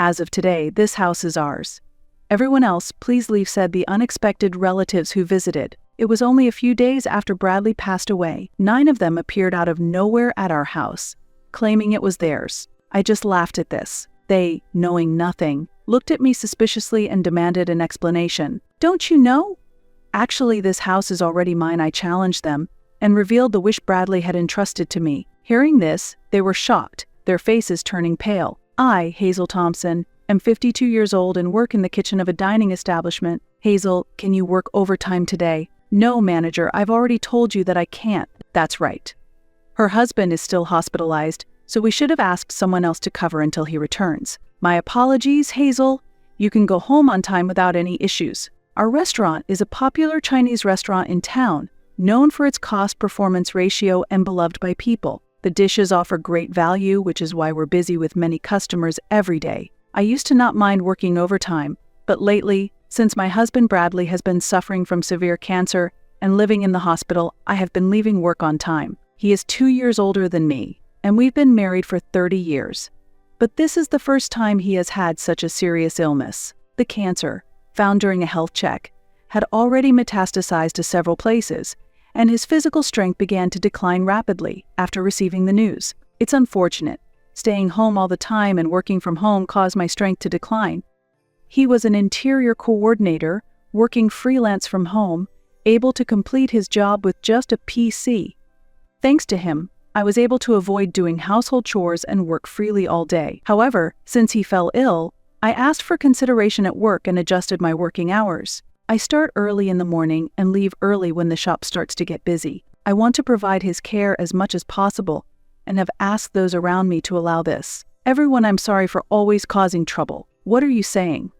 As of today, this house is ours. Everyone else, please leave, said the unexpected relatives who visited. It was only a few days after Bradley passed away. 9 of them appeared out of nowhere at our house, claiming it was theirs. I just laughed at this. They, knowing nothing, looked at me suspiciously and demanded an explanation. Don't you know? Actually, this house is already mine, I challenged them, and revealed the wish Bradley had entrusted to me. Hearing this, they were shocked, their faces turning pale. I, Hazel Thompson, am 52 years old and work in the kitchen of a dining establishment. Hazel, can you work overtime today? No, manager, I've already told you that I can't. That's right. Her husband is still hospitalized, so we should have asked someone else to cover until he returns. My apologies, Hazel. You can go home on time without any issues. Our restaurant is a popular Chinese restaurant in town, known for its cost-performance ratio and beloved by people. The dishes offer great value, which is why we're busy with many customers every day. I used to not mind working overtime, but lately, since my husband Bradley has been suffering from severe cancer and living in the hospital, I have been leaving work on time. He is 2 years older than me, and we've been married for 30 years. But this is the first time he has had such a serious illness. The cancer, found during a health check, had already metastasized to several places, and his physical strength began to decline rapidly after receiving the news. It's unfortunate. Staying home all the time and working from home caused my strength to decline. He was an interior coordinator, working freelance from home, able to complete his job with just a PC. Thanks to him, I was able to avoid doing household chores and work freely all day. However, since he fell ill, I asked for consideration at work and adjusted my working hours. I start early in the morning and leave early when the shop starts to get busy. I want to provide his care as much as possible and have asked those around me to allow this. Everyone, I'm sorry for always causing trouble. What are you saying?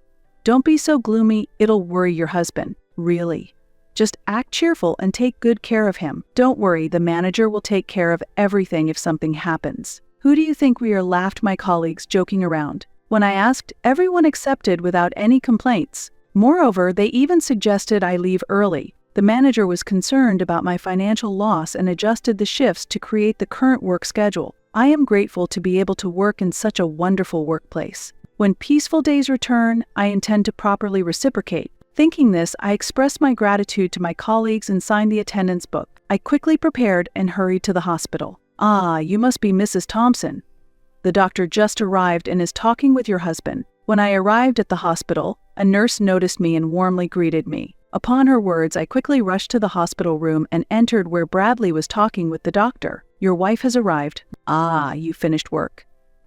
Don't be so gloomy, it'll worry your husband. Really. Just act cheerful and take good care of him. Don't worry, the manager will take care of everything if something happens. Who do you think we are? Laughed my colleagues, joking around. When I asked, everyone accepted without any complaints. Moreover, they even suggested I leave early. The manager was concerned about my financial loss and adjusted the shifts to create the current work schedule. I am grateful to be able to work in such a wonderful workplace. When peaceful days return, I intend to properly reciprocate. Thinking this, I expressed my gratitude to my colleagues and signed the attendance book. I quickly prepared and hurried to the hospital. Ah, you must be Mrs. Thompson. The doctor just arrived and is talking with your husband. When I arrived at the hospital, a nurse noticed me and warmly greeted me. Upon her words, I quickly rushed to the hospital room and entered where Bradley was talking with the doctor. Your wife has arrived. Ah, you finished work.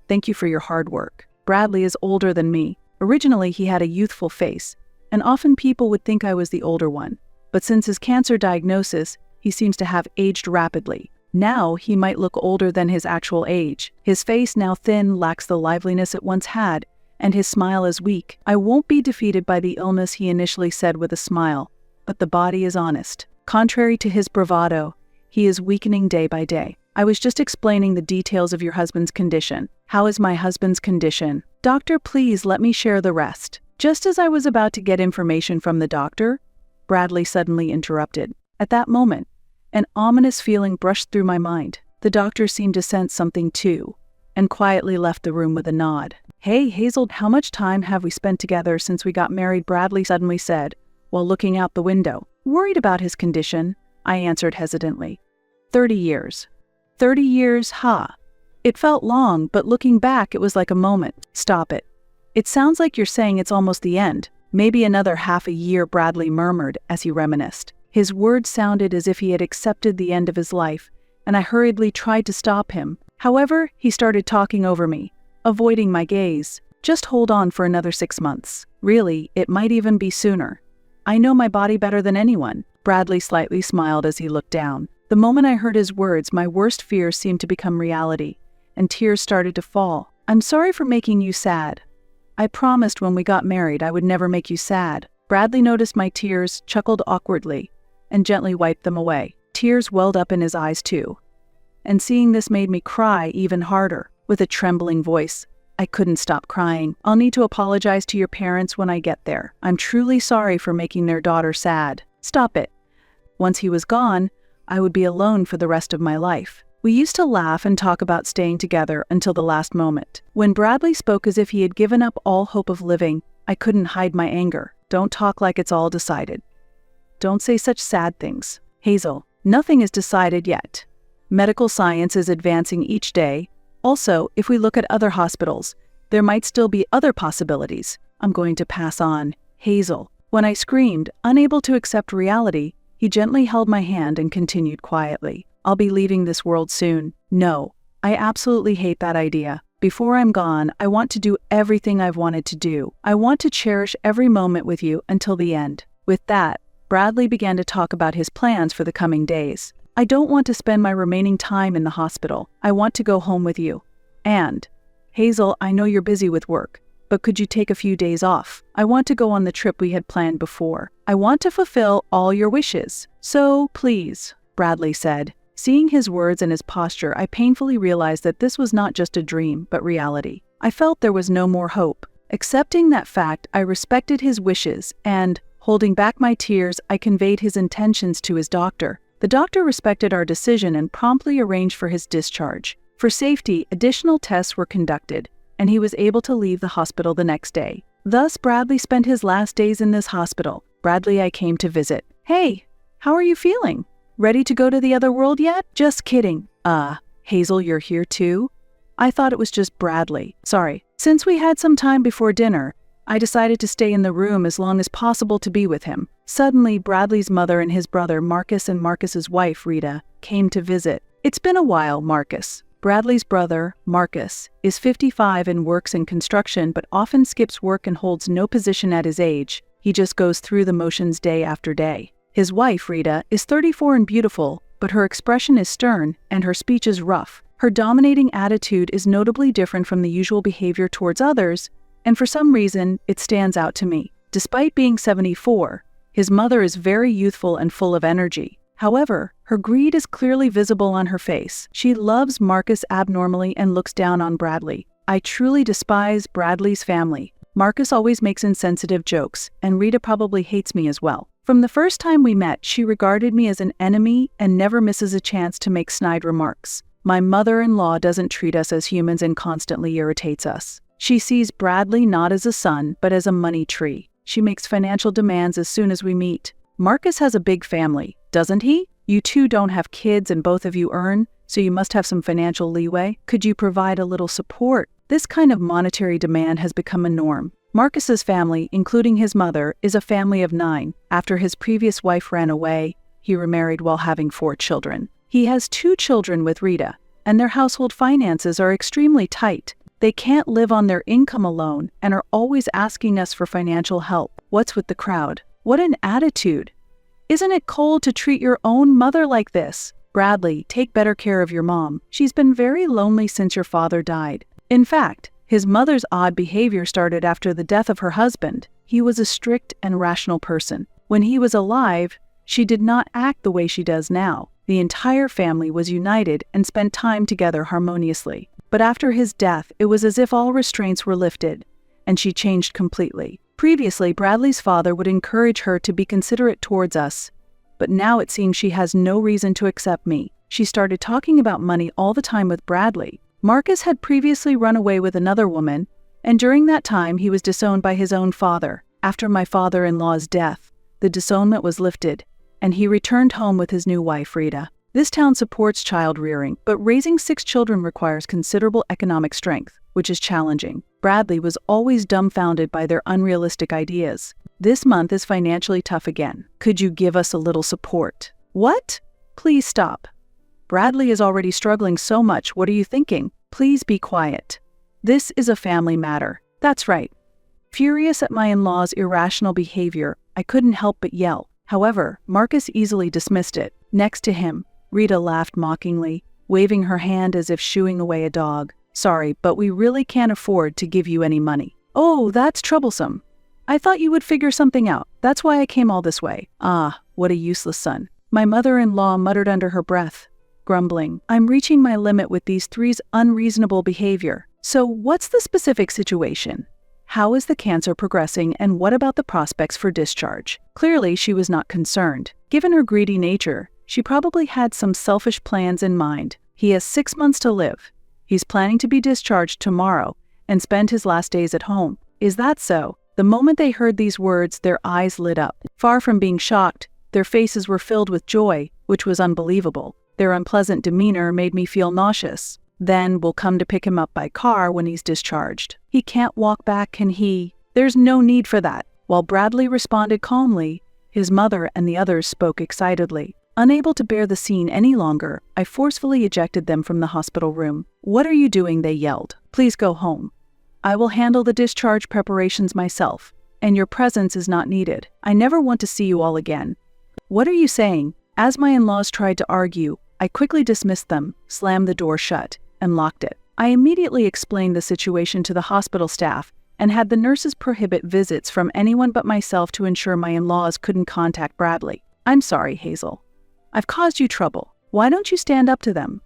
Thank you for your hard work. Bradley is older than me. Originally, he had a youthful face, and often people would think I was the older one. But since his cancer diagnosis, he seems to have aged rapidly. Now, he might look older than his actual age. His face, now thin, lacks the liveliness it once had, and his smile is weak. I won't be defeated by the illness, he initially said with a smile, but the body is honest. Contrary to his bravado, he is weakening day by day. I was just explaining the details of your husband's condition. How is my husband's condition? Doctor, please let me share the rest. Just as I was about to get information from the doctor, Bradley suddenly interrupted. At that moment, an ominous feeling brushed through my mind. The doctor seemed to sense something too, and quietly left the room with a nod. Hey, Hazel, how much time have we spent together since we got married? Bradley suddenly said, while looking out the window. Worried about his condition, I answered hesitantly. 30 years. 30 years, ha. It felt long, but looking back, it was like a moment. Stop it. It sounds like you're saying it's almost the end. Maybe another half a year, Bradley murmured as he reminisced. His words sounded as if he had accepted the end of his life, and I hurriedly tried to stop him. However, he started talking over me, avoiding my gaze. Just hold on for another 6 months. Really, it might even be sooner. I know my body better than anyone. Bradley slightly smiled as he looked down. The moment I heard his words, my worst fears seemed to become reality, and tears started to fall. I'm sorry for making you sad. I promised when we got married I would never make you sad. Bradley noticed my tears, chuckled awkwardly, and gently wiped them away. Tears welled up in his eyes too, and seeing this made me cry even harder. With a trembling voice, I couldn't stop crying. I'll need to apologize to your parents when I get there. I'm truly sorry for making their daughter sad. Stop it. Once he was gone, I would be alone for the rest of my life. We used to laugh and talk about staying together until the last moment. When Bradley spoke as if he had given up all hope of living, I couldn't hide my anger. Don't talk like it's all decided. Don't say such sad things. Hazel, nothing is decided yet. Medical science is advancing each day. Also, if we look at other hospitals, there might still be other possibilities. I'm going to pass on. Hazel. When I screamed, unable to accept reality, he gently held my hand and continued quietly. I'll be leaving this world soon. No, I absolutely hate that idea. Before I'm gone, I want to do everything I've wanted to do. I want to cherish every moment with you until the end. With that, Bradley began to talk about his plans for the coming days. I don't want to spend my remaining time in the hospital. I want to go home with you. And, Hazel, I know you're busy with work, but could you take a few days off? I want to go on the trip we had planned before. I want to fulfill all your wishes. So, please, Bradley said. Seeing his words and his posture, I painfully realized that this was not just a dream, but reality. I felt there was no more hope. Accepting that fact, I respected his wishes and, holding back my tears, I conveyed his intentions to his doctor. The doctor respected our decision and promptly arranged for his discharge. For safety, additional tests were conducted, and he was able to leave the hospital the next day. Thus, Bradley spent his last days in this hospital. Bradley, I came to visit. Hey, how are you feeling? Ready to go to the other world yet? Just kidding. Hazel, you're here too? I thought it was just Bradley. Sorry. Since we had some time before dinner, I decided to stay in the room as long as possible to be with him. Suddenly, Bradley's mother and his brother Marcus and Marcus's wife, Rita, came to visit. It's been a while, Marcus. Bradley's brother, Marcus, is 55 and works in construction but often skips work and holds no position at his age. He just goes through the motions day after day. His wife, Rita, is 34 and beautiful, but her expression is stern and her speech is rough. Her dominating attitude is notably different from the usual behavior towards others, and for some reason, it stands out to me. Despite being 74, his mother is very youthful and full of energy. However, her greed is clearly visible on her face. She loves Marcus abnormally and looks down on Bradley. I truly despise Bradley's family. Marcus always makes insensitive jokes, and Rita probably hates me as well. From the first time we met, she regarded me as an enemy and never misses a chance to make snide remarks. My mother-in-law doesn't treat us as humans and constantly irritates us. She sees Bradley not as a son, but as a money tree. She makes financial demands as soon as we meet. Marcus has a big family, doesn't he? You two don't have kids and both of you earn, so you must have some financial leeway. Could you provide a little support? This kind of monetary demand has become a norm. Marcus's family, including his mother, is a family of 9. After his previous wife ran away, he remarried while having 4 children. He has 2 children with Rita, and their household finances are extremely tight. They can't live on their income alone and are always asking us for financial help. What's with the crowd? What an attitude! Isn't it cold to treat your own mother like this? Bradley, take better care of your mom. She's been very lonely since your father died. In fact, his mother's odd behavior started after the death of her husband. He was a strict and rational person. When he was alive, she did not act the way she does now. The entire family was united and spent time together harmoniously. But after his death, it was as if all restraints were lifted, and she changed completely. Previously, Bradley's father would encourage her to be considerate towards us, but now it seems she has no reason to accept me. She started talking about money all the time with Bradley. Marcus had previously run away with another woman, and during that time he was disowned by his own father. After my father-in-law's death, the disownment was lifted, and he returned home with his new wife, Rita. This town supports child rearing, but raising 6 children requires considerable economic strength, which is challenging. Bradley was always dumbfounded by their unrealistic ideas. This month is financially tough again. Could you give us a little support? What? Please stop. Bradley is already struggling so much. What are you thinking? Please be quiet. This is a family matter. That's right. Furious at my in-law's irrational behavior, I couldn't help but yell. However, Marcus easily dismissed it. Next to him, Rita laughed mockingly, waving her hand as if shooing away a dog. Sorry, but we really can't afford to give you any money. Oh, that's troublesome. I thought you would figure something out. That's why I came all this way. Ah, what a useless son. My mother-in-law muttered under her breath, grumbling. I'm reaching my limit with these 3's unreasonable behavior. So what's the specific situation? How is the cancer progressing and what about the prospects for discharge? Clearly, she was not concerned. Given her greedy nature, she probably had some selfish plans in mind. He has 6 months to live. He's planning to be discharged tomorrow and spend his last days at home. Is that so? The moment they heard these words, their eyes lit up. Far from being shocked, their faces were filled with joy, which was unbelievable. Their unpleasant demeanor made me feel nauseous. Then we'll come to pick him up by car when he's discharged. He can't walk back, can he? There's no need for that. While Bradley responded calmly, his mother and the others spoke excitedly. Unable to bear the scene any longer, I forcefully ejected them from the hospital room. "What are you doing?" they yelled. "Please go home. I will handle the discharge preparations myself, and your presence is not needed. I never want to see you all again." "What are you saying?" As my in-laws tried to argue, I quickly dismissed them, slammed the door shut, and locked it. I immediately explained the situation to the hospital staff and had the nurses prohibit visits from anyone but myself to ensure my in-laws couldn't contact Bradley. "I'm sorry, Hazel. I've caused you trouble. Why don't you stand up to them?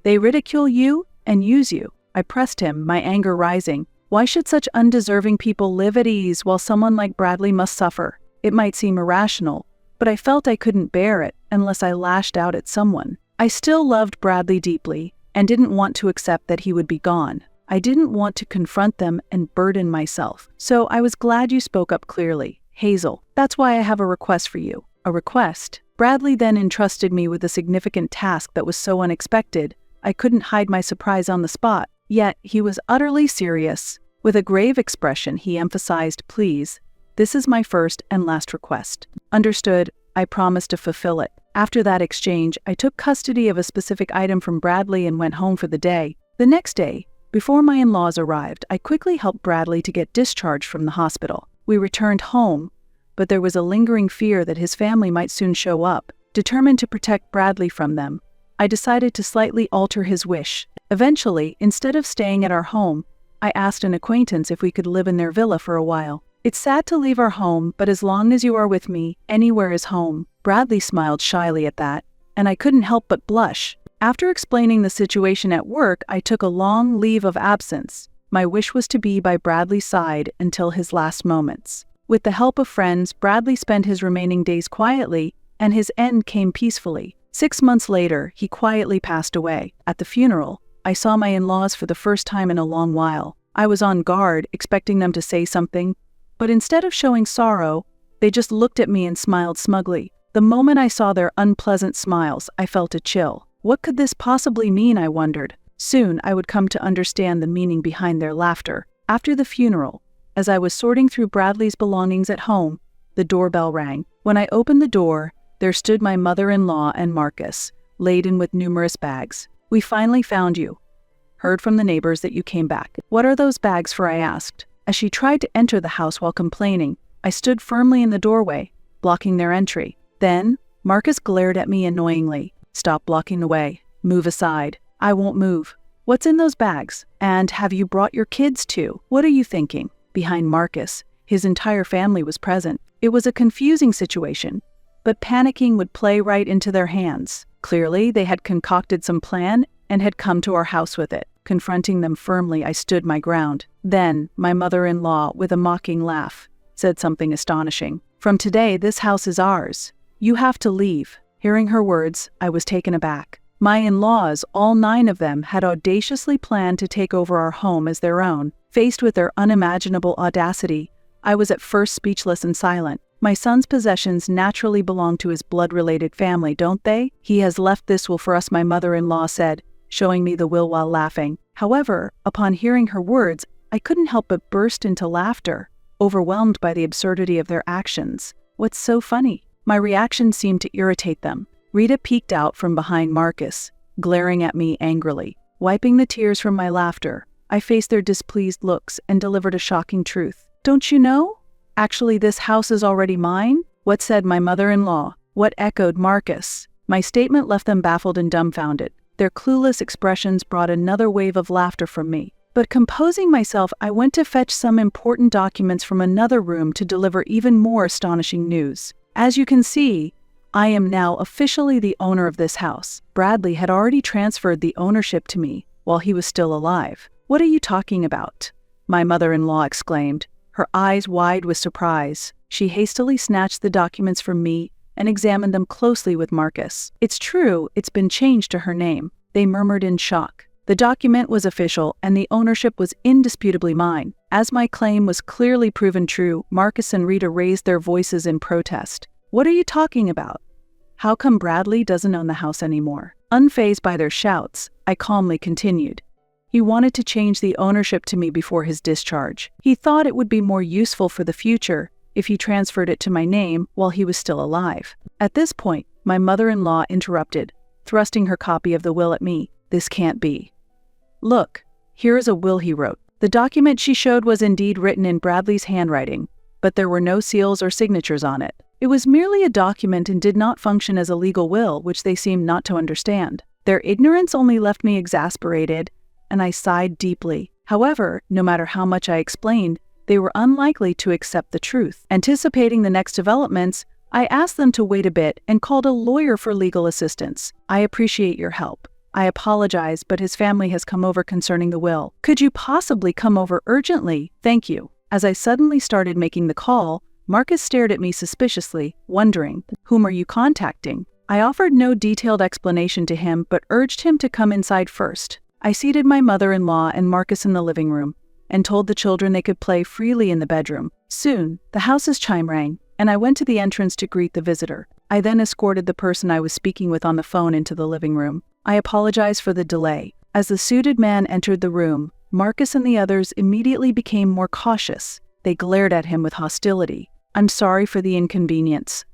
They ridicule you and use you." I pressed him, my anger rising. Why should such undeserving people live at ease while someone like Bradley must suffer? It might seem irrational, but I felt I couldn't bear it unless I lashed out at someone. I still loved Bradley deeply and didn't want to accept that he would be gone. I didn't want to confront them and burden myself. So I was glad you spoke up clearly. "Hazel, that's why I have a request for you." A request? Bradley then entrusted me with a significant task that was so unexpected, I couldn't hide my surprise on the spot. Yet he was utterly serious. With a grave expression, he emphasized, "Please, this is my first and last request." "Understood," I promised to fulfill it. After that exchange, I took custody of a specific item from Bradley and went home for the day. The next day, before my in-laws arrived, I quickly helped Bradley to get discharged from the hospital. We returned home, but there was a lingering fear that his family might soon show up. Determined to protect Bradley from them, I decided to slightly alter his wish. Eventually, instead of staying at our home, I asked an acquaintance if we could live in their villa for a while. "It's sad to leave our home, but as long as you are with me, anywhere is home." Bradley smiled shyly at that, and I couldn't help but blush. After explaining the situation at work, I took a long leave of absence. My wish was to be by Bradley's side until his last moments. With the help of friends, Bradley spent his remaining days quietly, and his end came peacefully. 6 months later, he quietly passed away. At the funeral, I saw my in-laws for the first time in a long while. I was on guard, expecting them to say something, but instead of showing sorrow, they just looked at me and smiled smugly. The moment I saw their unpleasant smiles, I felt a chill. What could this possibly mean, I wondered. Soon I would come to understand the meaning behind their laughter. After the funeral, as I was sorting through Bradley's belongings at home, the doorbell rang. When I opened the door, there stood my mother-in-law and Marcus, laden with numerous bags. "We finally found you. Heard from the neighbors that you came back." "What are those bags for?" I asked. As she tried to enter the house while complaining, I stood firmly in the doorway, blocking their entry. Then, Marcus glared at me annoyingly. "Stop blocking the way. Move aside." "I won't move." "What's in those bags? And have you brought your kids too? What are you thinking?" Behind Marcus, his entire family was present. It was a confusing situation, but panicking would play right into their hands. Clearly, they had concocted some plan and had come to our house with it. Confronting them firmly, I stood my ground. Then, my mother-in-law, with a mocking laugh, said something astonishing. "From today, this house is ours. You have to leave." Hearing her words, I was taken aback. My in-laws, all 9 of them, had audaciously planned to take over our home as their own. Faced with their unimaginable audacity, I was at first speechless and silent. My son's possessions naturally belong to his blood-related family, don't they? "He has left this will for us," my mother-in-law said, showing me the will while laughing. However, upon hearing her words, I couldn't help but burst into laughter, overwhelmed by the absurdity of their actions. "What's so funny?" My reaction seemed to irritate them. Rita peeked out from behind Marcus, glaring at me angrily. Wiping the tears from my laughter, I faced their displeased looks and delivered a shocking truth. "Don't you know? Actually, this house is already mine." "What?" said my mother-in-law. "What?" echoed Marcus. My statement left them baffled and dumbfounded. Their clueless expressions brought another wave of laughter from me. But composing myself, I went to fetch some important documents from another room to deliver even more astonishing news. "As you can see, I am now officially the owner of this house." Bradley had already transferred the ownership to me while he was still alive. "What are you talking about?" my mother-in-law exclaimed, her eyes wide with surprise. She hastily snatched the documents from me and examined them closely with Marcus. "It's true, it's been changed to her name. they murmured in shock. The document was official and the ownership was indisputably mine. As my claim was clearly proven true, Marcus and Rita raised their voices in protest. "What are you talking about? How come Bradley doesn't own the house anymore?" Unfazed by their shouts, I calmly continued. "He wanted to change the ownership to me before his discharge. He thought it would be more useful for the future if he transferred it to my name while he was still alive." At this point, my mother-in-law interrupted, thrusting her copy of the will at me. "This can't be. Look, here is a will he wrote." The document she showed was indeed written in Bradley's handwriting, but there were no seals or signatures on it. It was merely a document and did not function as a legal will, which they seemed not to understand. Their ignorance only left me exasperated, and I sighed deeply. However, no matter how much I explained, they were unlikely to accept the truth. Anticipating the next developments, I asked them to wait a bit and called a lawyer for legal assistance. "I appreciate your help. I apologize, but his family has come over concerning the will. Could you possibly come over urgently? Thank you." As I suddenly started making the call, Marcus stared at me suspiciously, wondering, "Whom are you contacting?" I offered no detailed explanation to him, but urged him to come inside first. I seated my mother-in-law and Marcus in the living room, and told the children they could play freely in the bedroom. Soon, the house's chime rang, and I went to the entrance to greet the visitor. I then escorted the person I was speaking with on the phone into the living room. I apologized for the delay. As the suited man entered the room, Marcus and the others immediately became more cautious. They glared at him with hostility. "I'm sorry for the inconvenience.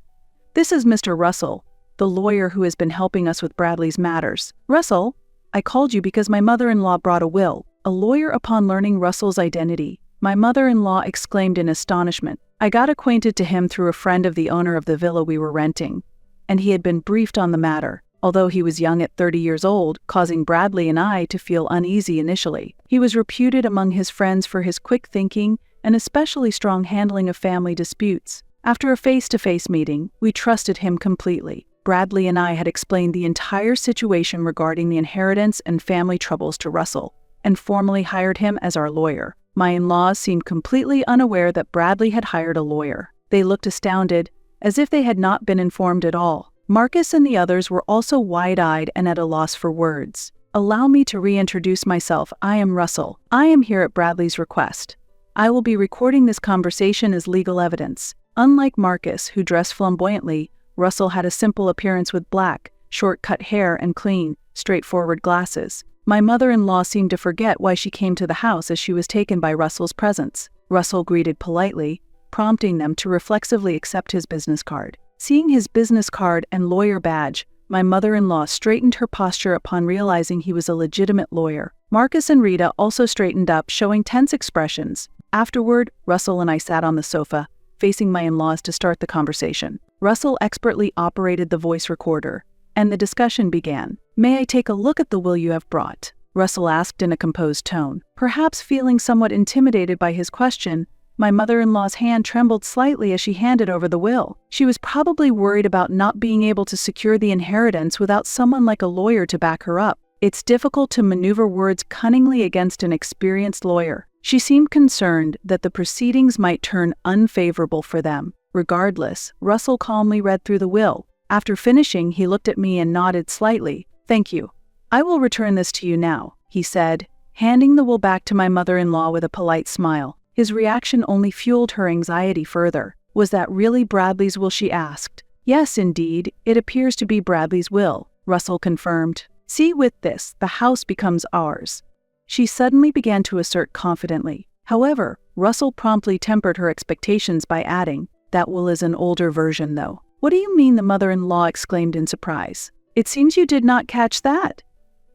This is Mr. Russell, the lawyer who has been helping us with Bradley's matters." "Russell? I called you because my mother-in-law brought a will." A lawyer, upon learning Russell's identity, my mother-in-law exclaimed in astonishment. "I got acquainted to him through a friend of the owner of the villa we were renting, and he had been briefed on the matter. Although he was young at 30 years old, causing Bradley and I to feel uneasy initially. He was reputed among his friends for his quick thinking and especially strong handling of family disputes. After a face-to-face meeting, we trusted him completely. Bradley and I had explained the entire situation regarding the inheritance and family troubles to Russell, and formally hired him as our lawyer. My in-laws seemed completely unaware that Bradley had hired a lawyer. They looked astounded, as if they had not been informed at all. Marcus and the others were also wide-eyed and at a loss for words. "Allow me to reintroduce myself. I am Russell. I am here at Bradley's request. I will be recording this conversation as legal evidence." Unlike Marcus, who dressed flamboyantly, Russell had a simple appearance with black, short-cut hair and clean, straightforward glasses. My mother-in-law seemed to forget why she came to the house as she was taken by Russell's presence. Russell greeted politely, prompting them to reflexively accept his business card. Seeing his business card and lawyer badge, my mother-in-law straightened her posture upon realizing he was a legitimate lawyer. Marcus and Rita also straightened up, showing tense expressions. Afterward, Russell and I sat on the sofa, facing my in-laws to start the conversation. Russell expertly operated the voice recorder, and the discussion began. "May I take a look at the will you have brought?" Russell asked in a composed tone. Perhaps feeling somewhat intimidated by his question, my mother-in-law's hand trembled slightly as she handed over the will. She was probably worried about not being able to secure the inheritance without someone like a lawyer to back her up. It's difficult to maneuver words cunningly against an experienced lawyer. She seemed concerned that the proceedings might turn unfavorable for them. Regardless, Russell calmly read through the will. After finishing, he looked at me and nodded slightly. "Thank you. I will return this to you now," he said, handing the will back to my mother-in-law with a polite smile. His reaction only fueled her anxiety further. "Was that really Bradley's will?" she asked. "Yes, indeed, it appears to be Bradley's will," Russell confirmed. "See, with this, the house becomes ours," she suddenly began to assert confidently. However, Russell promptly tempered her expectations by adding, "That will is an older version, though." "What do you mean?" the mother-in-law exclaimed in surprise. "It seems you did not catch that."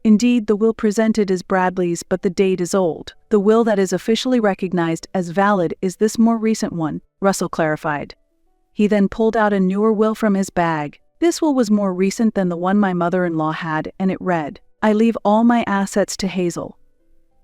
"Indeed, the will presented is Bradley's, but the date is old. The will that is officially recognized as valid is this more recent one," Russell clarified. He then pulled out a newer will from his bag. This will was more recent than the one my mother-in-law had, and it read, "I leave all my assets to Hazel.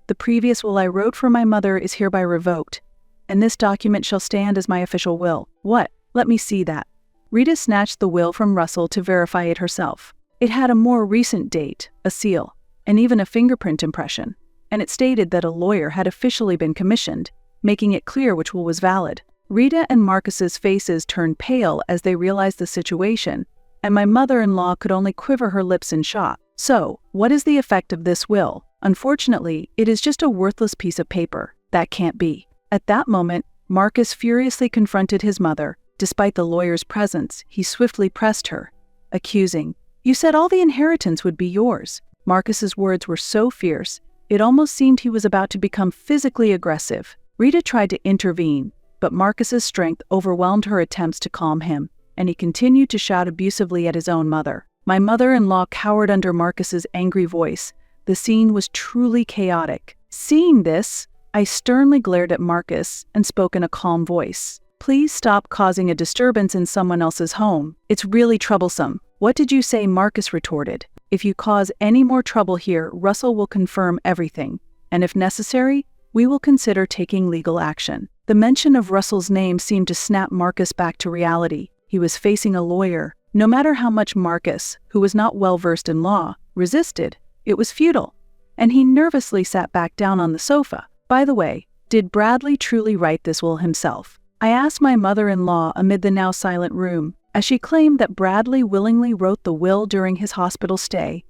The previous will I wrote for my mother is hereby revoked, and this document shall stand as my official will." "What? Let me see that." Rita snatched the will from Russell to verify it herself. It had a more recent date, a seal, and even a fingerprint impression, and it stated that a lawyer had officially been commissioned, making it clear which will was valid. Rita and Marcus's faces turned pale as they realized the situation, and my mother-in-law could only quiver her lips in shock. "So, What is the effect of this will? Unfortunately, it is just a worthless piece of paper. That can't be. At that moment, Marcus furiously confronted his mother. Despite the lawyer's presence, he swiftly pressed her, accusing, "You said all the inheritance would be yours." Marcus's words were so fierce, it almost seemed he was about to become physically aggressive. Rita tried to intervene, but Marcus's strength overwhelmed her attempts to calm him, and he continued to shout abusively at his own mother. My mother-in-law cowered under Marcus's angry voice. The scene was truly chaotic. Seeing this, I sternly glared at Marcus and spoke in a calm voice. "Please stop causing a disturbance in someone else's home. It's really troublesome." "What did you say?" Marcus retorted. "If you cause any more trouble here, Russell will confirm everything, and if necessary, we will consider taking legal action." The mention of Russell's name seemed to snap Marcus back to reality. He was facing a lawyer. No matter how much Marcus, who was not well versed in law, resisted, it was futile, and he nervously sat back down on the sofa. By the way, did Bradley truly write this will himself? I asked my mother-in-law amid the now silent room, as she claimed that Bradley willingly wrote the will during his hospital stay.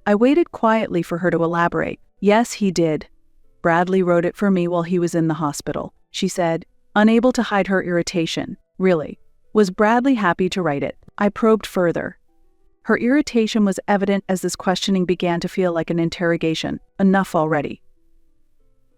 I waited quietly for her to elaborate. "Yes, he did. Bradley wrote it for me while he was in the hospital," she said, unable to hide her irritation. "Really? Was Bradley happy to write it?" I probed further. Her irritation was evident as this questioning began to feel like an interrogation. "Enough already."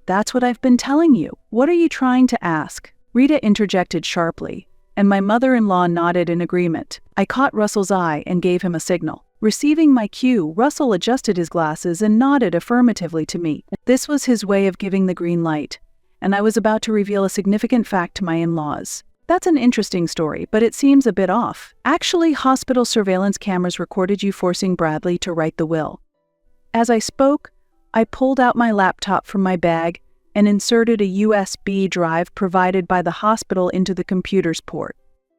"That's what I've been telling you. What are you trying to ask?" Rita interjected sharply, and my mother-in-law nodded in agreement. I caught Russell's eye and gave him a signal. Receiving my cue, Russell adjusted his glasses and nodded affirmatively to me. This was his way of giving the green light, and I was about to reveal a significant fact to my in-laws. "That's an interesting story, but it seems a bit off. Actually, hospital surveillance cameras recorded you forcing Bradley to write the will." As I spoke, I pulled out my laptop from my bag and inserted a USB drive provided by the hospital into the computer's port.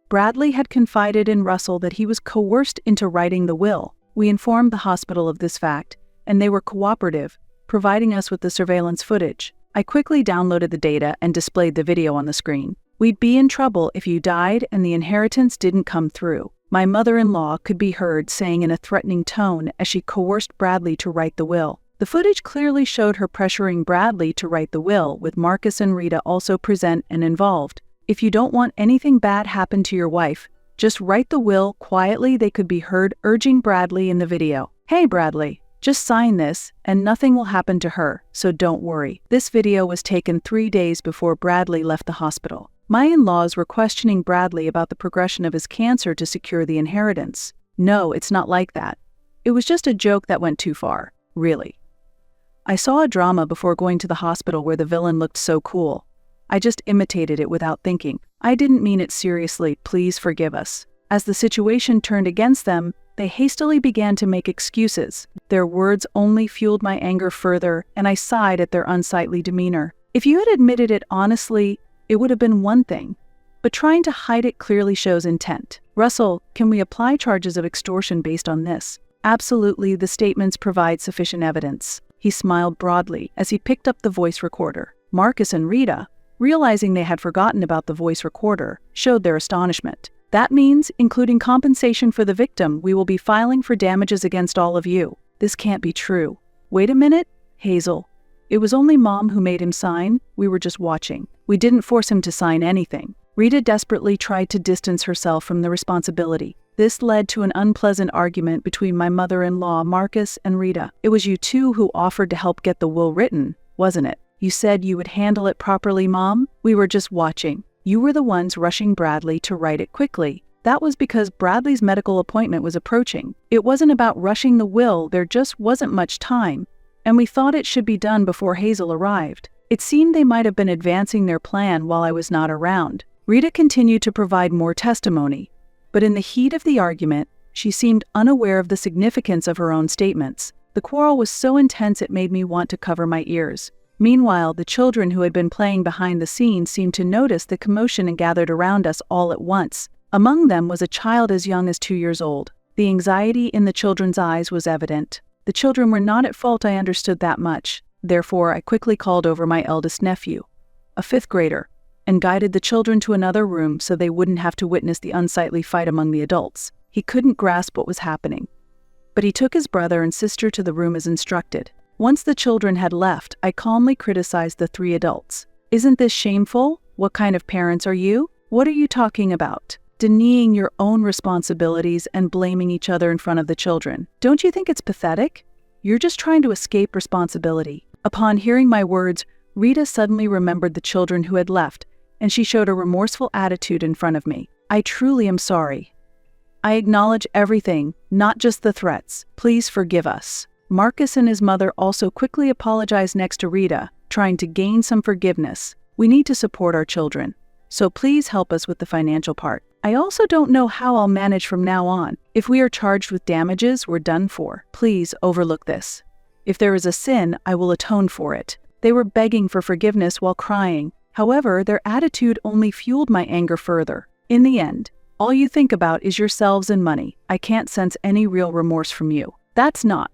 Bradley had confided in Russell that he was coerced into writing the will. We informed the hospital of this fact, and they were cooperative, providing us with the surveillance footage. I quickly downloaded the data and displayed the video on the screen. "We'd be in trouble if you died and the inheritance didn't come through," my mother-in-law could be heard saying in a threatening tone as she coerced Bradley to write the will. The footage clearly showed her pressuring Bradley to write the will, with Marcus and Rita also present and involved. "If you don't want anything bad happen to your wife, just write the will quietly," they could be heard urging Bradley in the video. "Hey Bradley, just sign this and nothing will happen to her, so don't worry." This video was taken 3 days before Bradley left the hospital. My in-laws were questioning Bradley about the progression of his cancer to secure the inheritance. "No, it's not like that. It was just a joke that went too far, really. I saw a drama before going to the hospital where the villain looked so cool. I just imitated it without thinking. I didn't mean it seriously, please forgive us." As the situation turned against them, they hastily began to make excuses. Their words only fueled my anger further, and I sighed at their unsightly demeanor. If you had admitted it honestly, it would have been one thing, but trying to hide it clearly shows intent. "Russell, can we apply charges of extortion based on this?" "Absolutely, the statements provide sufficient evidence." He smiled broadly as he picked up the voice recorder. Marcus and Rita, realizing they had forgotten about the voice recorder, showed their astonishment. "That means, including compensation for the victim, we will be filing for damages against all of you." "This can't be true." "Wait a minute, Hazel. It was only Mom who made him sign. We were just watching. We didn't force him to sign anything." Rita desperately tried to distance herself from the responsibility. This led to an unpleasant argument between my mother-in-law, Marcus, and Rita. "It was you two who offered to help get the will written, wasn't it? You said you would handle it properly, Mom. We were just watching. You were the ones rushing Bradley to write it quickly. That was because Bradley's medical appointment was approaching. It wasn't about rushing the will, there just wasn't much time, and we thought it should be done before Hazel arrived. It seemed they might have been advancing their plan while I was not around." Rita continued to provide more testimony, but in the heat of the argument, she seemed unaware of the significance of her own statements. The quarrel was so intense it made me want to cover my ears. Meanwhile, the children who had been playing behind the scenes seemed to notice the commotion and gathered around us all at once. Among them was a child as young as 2 years old. The anxiety in the children's eyes was evident. The children were not at fault, I understood that much. Therefore, I quickly called over my eldest nephew, a 5th grader, and guided the children to another room so they wouldn't have to witness the unsightly fight among the adults. He couldn't grasp what was happening. but he took his brother and sister to the room as instructed. Once the children had left, I calmly criticized the three adults. Isn't this shameful? What kind of parents are you? What are you talking about? Denying your own responsibilities and blaming each other in front of the children. Don't you think it's pathetic? You're just trying to escape responsibility. Upon hearing my words, Rita suddenly remembered the children who had left, and she showed a remorseful attitude in front of me. I truly am sorry. I acknowledge everything, not just the threats. Please forgive us. Marcus and his mother also quickly apologized next to Rita, trying to gain some forgiveness. We need to support our children, so please help us with the financial part. I also don't know how I'll manage from now on. If we are charged with damages, we're done for. Please overlook this. If there is a sin, I will atone for it. They were begging for forgiveness while crying. However, their attitude only fueled my anger further. In the end, all you think about is yourselves and money. I can't sense any real remorse from you. That's not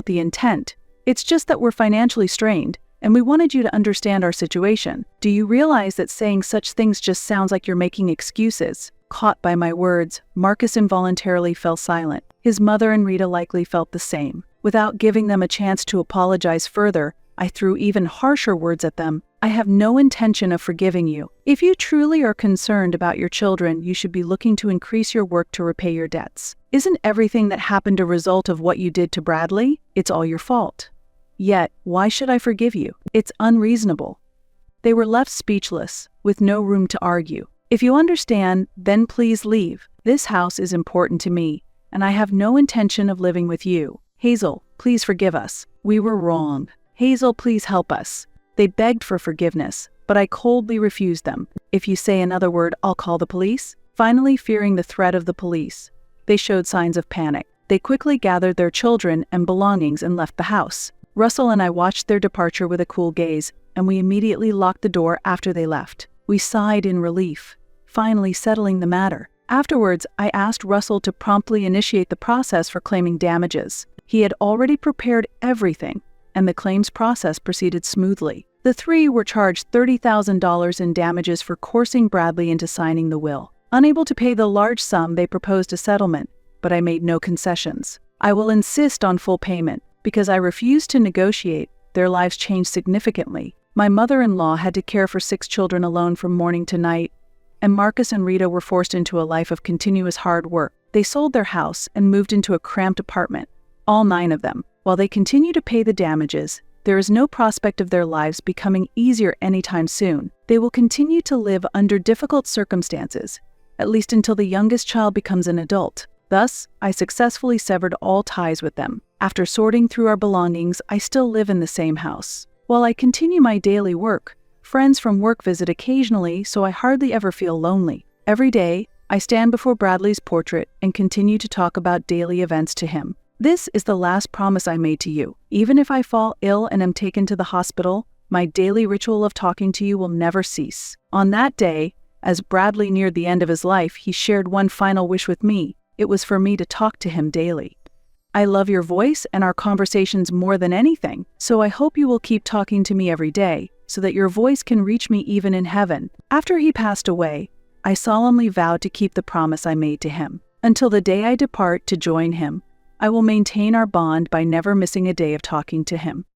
the intent. It's just that we're financially strained, and we wanted you to understand our situation. Do you realize that saying such things just sounds like you're making excuses? Caught by my words, Marcus involuntarily fell silent. His mother and Rita likely felt the same. Without giving them a chance to apologize further, I threw even harsher words at them. I have no intention of forgiving you. If you truly are concerned about your children, you should be looking to increase your work to repay your debts. Isn't everything that happened a result of what you did to Bradley? It's all your fault. Yet, why should I forgive you? It's unreasonable. They were left speechless, with no room to argue. If you understand, then please leave. This house is important to me, and I have no intention of living with you. Hazel, please forgive us. We were wrong. Hazel, please help us. They begged for forgiveness, but I coldly refused them. If you say another word, I'll call the police. Finally, fearing the threat of the police, they showed signs of panic. They quickly gathered their children and belongings and left the house. Russell and I watched their departure with a cool gaze, and we immediately locked the door after they left. We sighed in relief, finally settling the matter. Afterwards, I asked Russell to promptly initiate the process for claiming damages. He had already prepared everything, and the claims process proceeded smoothly. The three were charged $30,000 in damages for coercing Bradley into signing the will. Unable to pay the large sum, they proposed a settlement, but I made no concessions. I will insist on full payment. Because I refused to negotiate, their lives changed significantly. My mother-in-law had to care for 6 children alone from morning to night, and Marcus and Rita were forced into a life of continuous hard work. They sold their house and moved into a cramped apartment, all 9 of them. While they continue to pay the damages, there is no prospect of their lives becoming easier anytime soon. They will continue to live under difficult circumstances, at least until the youngest child becomes an adult. Thus, I successfully severed all ties with them. After sorting through our belongings, I still live in the same house. While I continue my daily work, friends from work visit occasionally, so I hardly ever feel lonely. Every day, I stand before Bradley's portrait and continue to talk about daily events to him. This is the last promise I made to you. Even if I fall ill and am taken to the hospital, my daily ritual of talking to you will never cease. On that day, as Bradley neared the end of his life, he shared one final wish with me. It was for me to talk to him daily. I love your voice and our conversations more than anything, so I hope you will keep talking to me every day, so that your voice can reach me even in heaven. After he passed away, I solemnly vowed to keep the promise I made to him. Until the day I depart to join him, I will maintain our bond by never missing a day of talking to him.